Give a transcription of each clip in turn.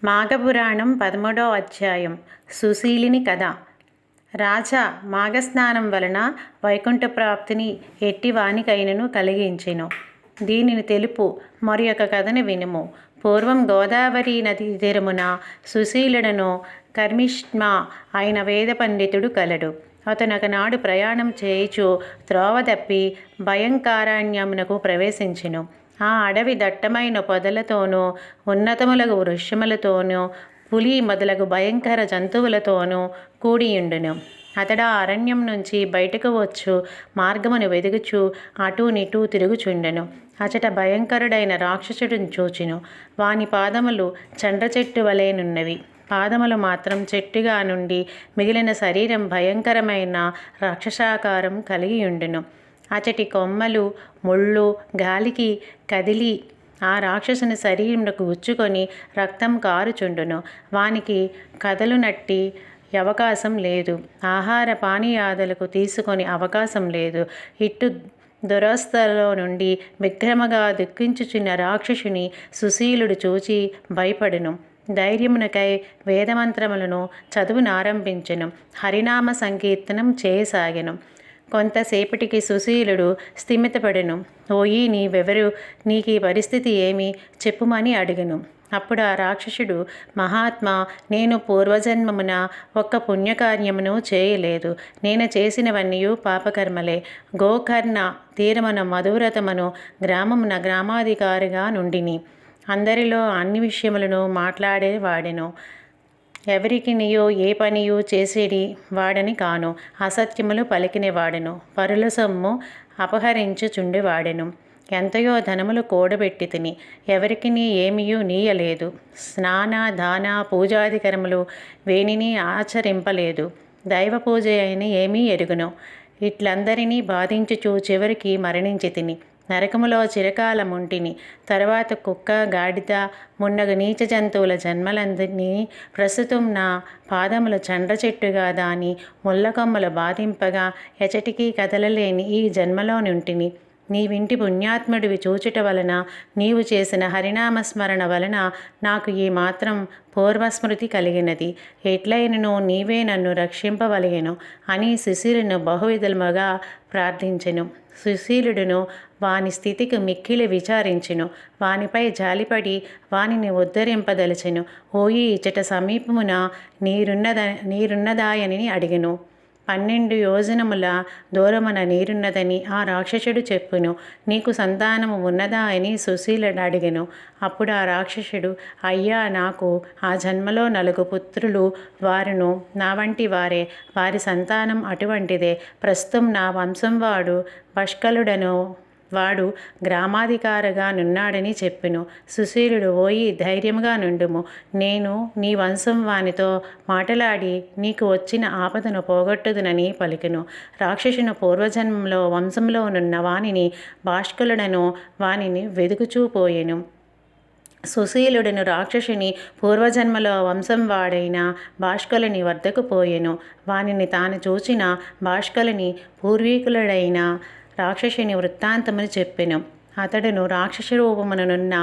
మాఘపురాణం 13వ అధ్యాయం. సుశీలిని కథ. రాజా, మాఘస్నానం వలన వైకుంఠ ప్రాప్తిని ఎట్టి వానికైనను కలిగించెను. దీనిని తెలుపు మరి ఒక కథను వినుము. పూర్వం గోదావరి నది తీరమున సుశీలుడను కర్మిష్మ అయిన వేద పండితుడు కలడు. అతను ఒకనాడు ప్రయాణం చేయుచు త్రోవ తప్పి భయంకరారణ్యమునకు ప్రవేశించెను. ఆ అడవి దట్టమైన పొదలతోనూ ఉన్నతములగు వృక్షములతోనూ పులి మొదలగు భయంకర జంతువులతోనూ కూడియుండును. అతడు ఆ అరణ్యం నుంచి బయటకు వచ్చు మార్గమును వెదుగుచు అటూ తిరుగుచుండెను. అచట భయంకరుడైన రాక్షసుడిని చూచెను. వాని పాదములు చండ్ర చెట్టు వలెనున్నవి. పాదములు మాత్రం చెట్టుగా నుండి మిగిలిన శరీరం భయంకరమైన రాక్షసాకారం కలిగియుండెను. అచటి కొమ్మలు ముళ్ళు గాలికి కదిలి ఆ రాక్షసుని శరీరమునకు గుచ్చుకొని రక్తం కారుచుండును. వానికి కదలునట్టి అవకాశం లేదు. ఆహార పానీయాదులకు తీసుకొని అవకాశం లేదు. ఇట్టు దురవస్థలో నుండి విక్రమగా దుఃఖించుచున్న రాక్షసుని సుశీలుడు చూచి భయపడును. ధైర్యమునకై వేదమంత్రములను చదువునారంభించెను. హరినామ సంకీర్తనం చేయసాగెను. కొంతసేపటికి సుశీలుడు స్థిమితపడెను. ఓయి, నీవెవరు? నీకీ పరిస్థితి ఏమి? చెప్పుమని అడిగెను. అప్పుడు ఆ రాక్షసుడు, మహాత్మా, నేను పూర్వజన్మమున ఒక్క పుణ్యకార్యమును చేయలేదు. నేను చేసినవన్నీ పాపకర్మలే. గోకర్ణ తీరమున మధువ్రతమను గ్రామమున గ్రామాధికారిగా నుండిని. అందరిలో అన్ని విషయములను మాట్లాడేవాడెను. ఎవరికి నీయో ఏ పనియు చేసేడి వాడని కాను. అసత్యములు పలికినవాడెను. పరుల సొమ్ము అపహరించుచుండేవాడెను. ఎంతయో ధనములు కూడబెట్టి తిని ఎవరికి ఏమియూ నీయలేదు. స్నాన దాన పూజాధికరములు వేనిని ఆచరింపలేదు. దైవ పూజ అయిన ఏమీ ఎరుగును. ఇట్లందరినీ బాధించుచు చివరికి మరణించి తిని నరకములో చిరకాలముంటిని. తరువాత కుక్క, గాడిద మున్నగు నీచ జంతువుల జన్మలందరినీ ప్రస్తుతం నా పాదములు చండ్ర చెట్టుగా దాని ముళ్ళకొమ్మలు బాధింపగా ఎచటికి కదలలేని ఈ జన్మలో నుంటిని. నీవింటి పుణ్యాత్ముడివి చూచుట వలన, నీవు చేసిన హరినామస్మరణ వలన నాకు ఈ మాత్రం పూర్వస్మృతి కలిగినది. ఎట్లయినను నీవే నన్ను రక్షింపవలెను అని సుశీలును బహువిధముగా ప్రార్థించెను. సుశీలుడును వాని స్థితికి మిక్కిలి విచారించెను. వానిపై జాలిపడి వానిని ఉద్ధరింపదలచెను. ఓయి, ఇచ్చట సమీపమున నీరున్నదాయని అడిగెను. 12 యోజనముల దూరమున నీరున్నదని ఆ రాక్షసుడు చెప్పును. నీకు సంతానము ఉన్నదా అని సుశీలుడు అడిగెను. అప్పుడు ఆ రాక్షసుడు, అయ్యా, నాకు ఆ జన్మలో 4 పుత్రులు. వారును నా వంటి వారే. వారి సంతానం అటువంటిదే. ప్రస్తుతం నా వంశం వాడు భష్కలుడను వాడు గ్రామాధికారిగా నున్నాడని చెప్పెను. సుశీలుడు, ఓయి, ధైర్యముగా నుండుము. నేను నీ వంశం వానితో మాటలాడి నీకు వచ్చిన ఆపదను పోగొట్టుదునని పలికెను. రాక్షసుని పూర్వజన్మంలో వంశంలోనున్న వానిని భాష్కలుడను వానిని వెదుకుచూపోయెను. సుశీలుడును రాక్షసుని పూర్వజన్మలో వంశం వాడైన భాష్కలుని వద్దకు పోయెను. వానిని తాను చూచిన భాష్కలుని పూర్వీకులుడైన రాక్షసుని వృత్తాంతమును చెప్పెను. అతడును రాక్షస రూపమునున్న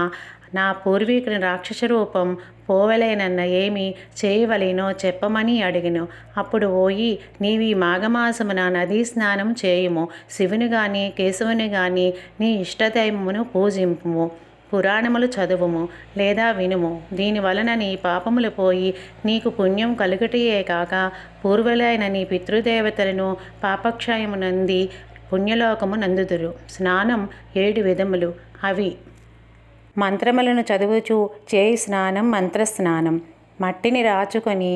నా పూర్వీకుని రాక్షస రూపం పోవలేనన్న ఏమి చేయవలెనో చెప్పమని అడిగెను. అప్పుడు, ఓయి, నీవి మాఘమాసమున నదీ స్నానం చేయుము. శివుని గాని కేశవుని గాని నీ ఇష్టదైవమును పూజింపుము. పురాణములు చదువుము లేదా వినుము. దీనివలన నీ పాపములు పోయి నీకు పుణ్యం కలుగుటయే కాక పూర్వులైన నీ పితృదేవతలను పాపక్షయమునంది పుణ్యలోకము నందుదురు. స్నానం 7 విధములు. అవి: మంత్రములను చదువుచు చేయు స్నానం మంత్రస్నానం, మట్టిని రాచుకొని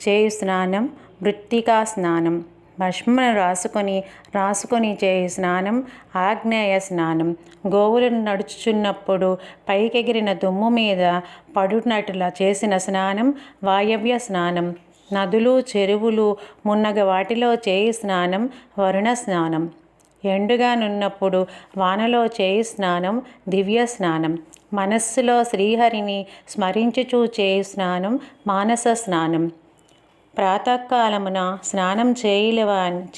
చేయు స్నానం మృత్తికా స్నానం, భస్మను రాసుకొని చేయు స్నానం ఆగ్నేయ స్నానం, గోవులను నడుచుచున్నప్పుడు పైకెగిరిన దుమ్ము మీద పడునట్లా చేసిన స్నానం వాయవ్య స్నానం, నదులు చెరువులు మున్నగ వాటిలో చేయు స్నానం వరుణ స్నానం, ఎండుగా నున్నప్పుడు వానలో చేయు స్నానం దివ్య స్నానం, మనస్సులో శ్రీహరిని స్మరించుచూ చేయు స్నానం మానస స్నానం, ప్రాతకాలమున స్నానం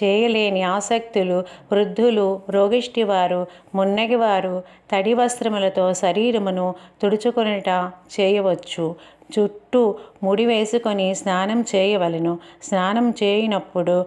చేయలేని ఆసక్తులు, వృద్ధులు, రోగిష్టివారు, మున్నగివారు తడి వస్త్రములతో శరీరమును తుడుచుకొనుట చేయవచ్చు. చుట్టూ ముడి వేసుకొని స్నానం చేయవలెను. స్నానం చేయనప్పుడు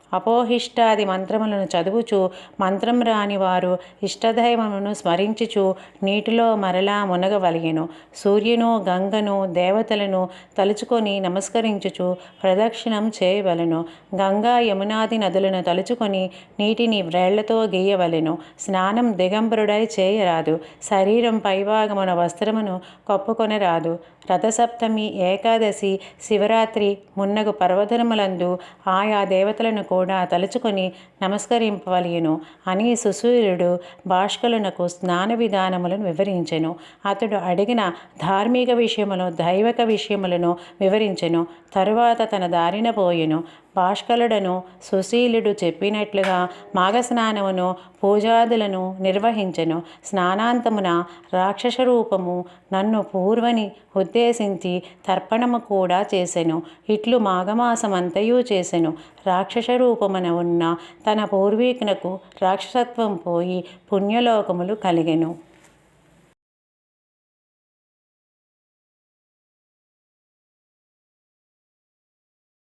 అపోహిష్టాది మంత్రములను చదువుచు, మంత్రం రాని వారు ఇష్టదైవమును స్మరించుచు నీటిలో మరలా మునగవలెను. సూర్యును, గంగను, దేవతలను తలుచుకొని నమస్కరించుచు ప్రదక్షిణం చేయవలెను. గంగా, యమునాది నదులను తలుచుకొని నీటిని వ్రేళ్లతో గీయవలెను. స్నానం దిగంబరుడై చేయరాదు. శరీరం పైభాగమున వస్త్రమును కప్పుకొనరాదు. రథసప్తమి, ఏకాదశి, శివరాత్రి మున్నగు పర్వదినములందు ఆయా దేవతలను కూడా తలుచుకొని నమస్కరింపవలెను అని సుశీలుడు భాష్కలునకు స్నాన విధానములను వివరించెను. అతడు అడిగిన ధార్మిక విషయములను, దైవిక విషయములను వివరించెను. తరువాత తన దారిన పోయెను. భాష్కలుడను సుశీలుడు చెప్పినట్లుగా మాఘస్నానమును, పూజాదులను నిర్వహించెను. స్నానాంతమున రాక్షస రూపము నన్ను పూర్వని ఉద్దేశించి తర్పణము కూడా చేసెను. ఇట్లు మాఘమాసమంతయు చేసెను. రాక్షస రూపమున ఉన్న తన పూర్వీకునకు రాక్షసత్వం పోయి పుణ్యలోకములు కలిగెను.